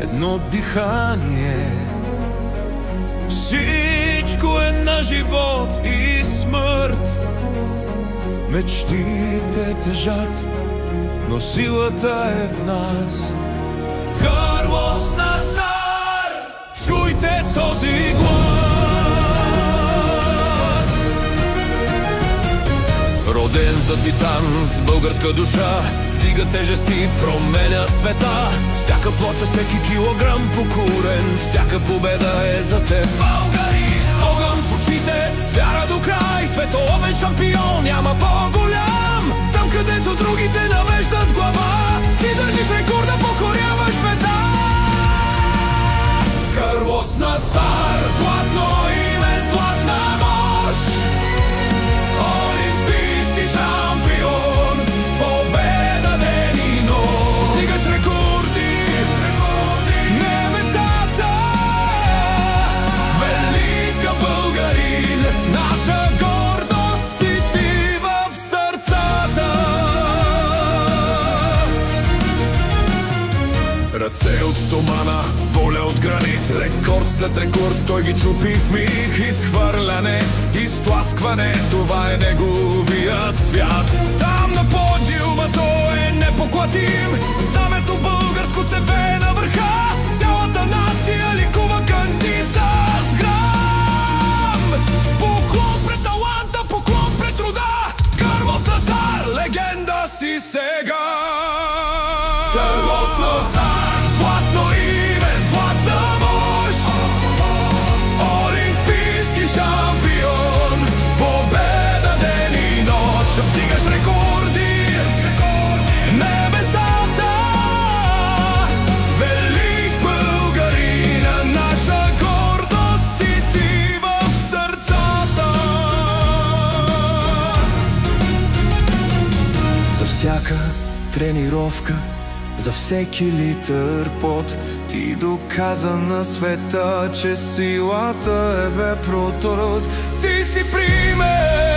едно дихание. Всичко е на живот и смърт. Мечтите тежат, но силата е в нас. Карлос Назар, чуйте този глас. Роден за титан с българска душа, вдига тежести, променя света. Всяка плоча, всеки килограм покурен, всяка победа е за теб. Българи, с огън в очите, с вяра до край, световен шампион няма по-голям. Там, където другите навеждат глава, ти държиш рекорда, покоряваш света. Карлос Назар, златно име, златна мощ, олимпийски шампион, победа ден и нощ. Стигаш рекорди, небесата, велика българин, наша гордост си ти в сърцата. Ръце от стомана, воля от гранит, рекорд след рекорд, той ги чупи в миг. Изхвърляне, изтласкване, това е неговият свят. Там на подиума той е непоклатим, знамето българско се вее на върха. Цялата нация ликува кънти с грам. Поклон пред таланта, поклон пред труда, Карлос Назар, легенда си сега. Карлос Назар, златно име, златна мощ, олимпийски шампион, победа ден и нощ. Вдигаш рекорди, небесата, велик българина, наша гордост си ти в сърцата. За всяка тренировка, за всеки литър пот, ти доказа на света, че силата е вепротород. Ти си пример